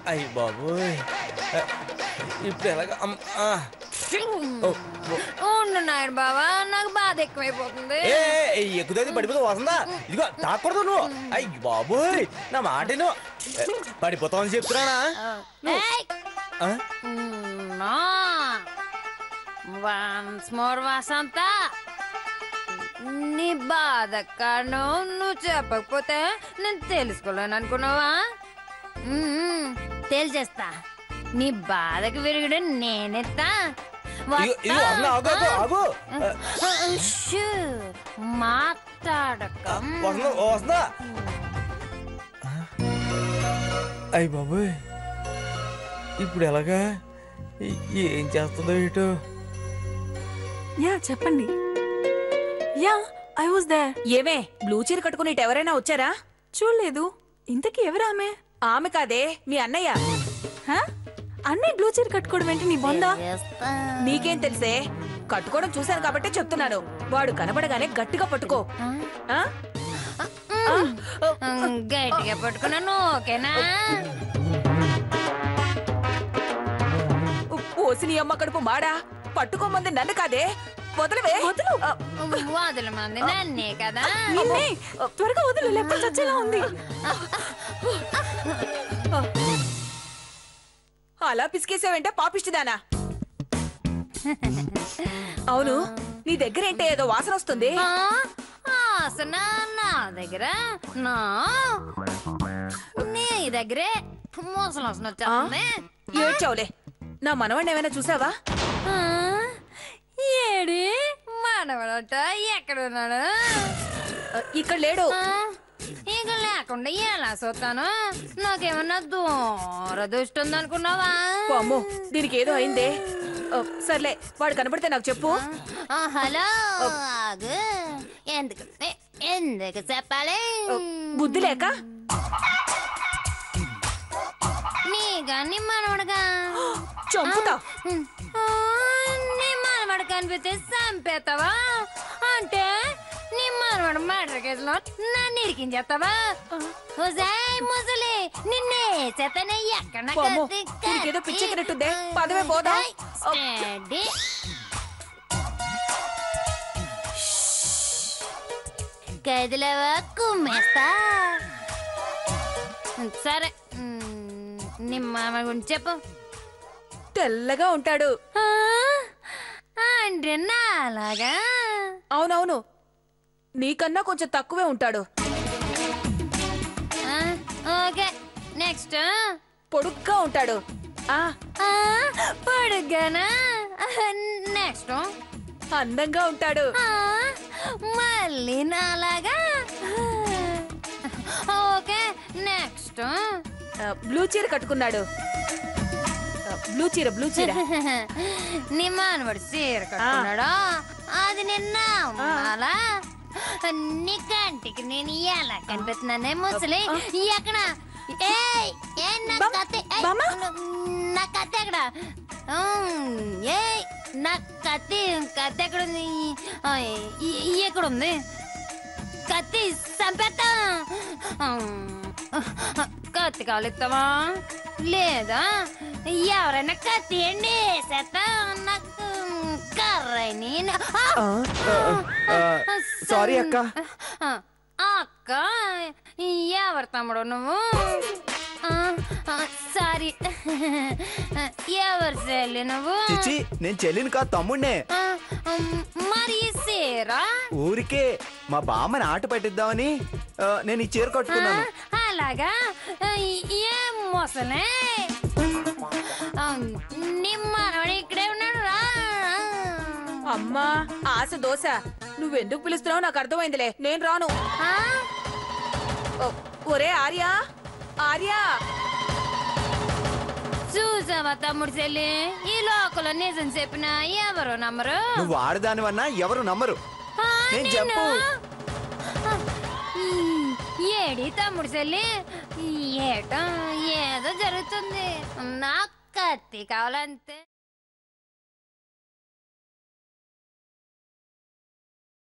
అయ్యి బాబోయ్ ఇప్పుడు ఎలాగ నాయుడు బావా నాకు బాధ ఎక్కువైపోతుంది. ఎక్కుదైతే పడిపోతా వస్తుందా? ఇదిగో తాకూడదు నువ్వు. అయ్యి బాబోయ్ నా మాటను పడిపోతావని చెప్తున్నానా? వన్స్ మోర్ వసంత, నీ బాధ కారణం నువ్వు చెప్పకపోతే నేను తెలుసుకోలేను అనుకున్నావా? తెలిచేస్తా. నీ బాధకు విరుగుడు నేనెత్తా. మాట్లాడక. అయ్యి బాబోయ్ ఇప్పుడు ఎలాగా? ఏం చేస్తుందో ఏటో. యా చెప్పండి. Yeah I was there. ఏమే బ్లూ చీర కట్టుకుని ఎవరైనా వచ్చారా? చూడలేదు. ఇంతకీ ఎవరామె? ఆమె కాదే మీ అన్నయ్య. అన్నయ్య బ్లూ చీర కట్టుకోవడం ఏంటి నీ బొందా? నీకేం తెలిసే? కట్టుకోవడం చూశాను కాబట్టి చెప్తున్నాను. వాడు కనబడగానే గట్టిగా పట్టుకో. గట్టిగా పట్టుకున్నాను. ఓకేనా? పోసి నీ అమ్మ కడుపు మాడా. పట్టుకోమంది నన్ను కాదే. వదలవే. వదలమంది నన్నే కదా. త్వరగా వదులు, లేకపోతే చచ్చేలా ఉంది. అలా పిసికేసావంటే పాపిష్టిదానా? అవును, నీ దగ్గర ఏంటే ఏదో వాసన వస్తుంది. వాసన నా దగ్గర? నీ దగ్గరే మోసం వాసన వచ్చేస్తుంది. ఏడ్చావులే. నా మనవాడిని ఏమైనా చూసావా? ఏడి మనవడట ఎక్కడున్నాడు? ఇక్కడ లేడు. ఇక లేకుండా ఎలా చూస్తాను? నాకేమన్నా దూరదృష్టి ఉందనుకున్నావా? అమ్మో, దీనికి ఏదో అయిందే. సర్లే, వాడు కనబడితే నాకు చెప్పు. హలో, ఎందుకు ఎందుకు చెప్పాలి? బుద్ధి లేక? నీగా నీ మనవడగా చంపుతా. నీ మనవడు కనిపిస్తే చంపేస్తావా? అంటే నీ మనవడు మర్డర్ కేసులో నన్ను ఇరికించేస్తావా? ముసలి నిన్నే చేతనే ఎక్కడ ఏదో పిచ్చెక్కినట్టుందే. పదవే పోదా. గదిలేవా కుమ్మేస్తా. సరే, నీ మామ గురించి చెప్పు. తెల్లగా ఉంటాడు. అంటే నాలాగా? అవునవును, నీకన్నా కొంచెం తక్కువే ఉంటాడు. Okay, next. పొడుగ్గా ఉంటాడు. పొడుగ్గానా? నెక్స్ట్. అందంగా ఉంటాడు. మళ్ళీ నాలాగా? Okay, next. బ్లూ చీర కట్టుకున్నాడు. బ్లూ చీర బ్లూ చీర. నీ మానవాడు చీర కట్టుకున్నాడా? అది నిన్న అలా నీ కంటికి నేను ఎలా కనిపిస్తున్నానే ముసలి? ఎక్కడ? నా కత్తి ఎక్కడ? నా కత్తి కత్తి ఎక్కడుంది? ఎక్కడుంది కత్తి? చంపేస్తా. కత్తి కాలిస్తావా లేదా? ఎవరైనా కత్తి అండి చేస్తా. నాకు కర్రని. సారీ అక్క. అక్క ఎవరు తమ్ముడు నువ్వు? సారీ, ఎవరు చెల్లి నువ్వు? చిచి, నేను చెల్లిని కాదు, తమ్ముడినే. మరి చీరా? ఊరికే మా బామ్మని ఆట పట్టిద్దామని నేను ఈ చీర కట్టుకున్నాను. అలాగా? ఏం మోసలే. నిమ్మనవాడు ఇక్కడే ఉన్నాడు రా. అమ్మా ఆశ దోశ, నువ్వెందుకు పిలుస్తున్నావు నాకు అర్థమైందిలే. నేను రాను. ఒరే ఆర్యా, ఆర్యా. చూసావా తమ్ముడు చెల్లి, ఈ లోకల్లో నిజం చెప్పినా ఎవరు నమ్మరు. నువ్వు ఆడదానివన్నా ఎవరు నమ్మరు. నేను చెప్పు. ఏడి తమ్ముడు చెల్లి, ఏటో ఏదో జరుగుతుంది. నాకు కత్తి కావాలంతే.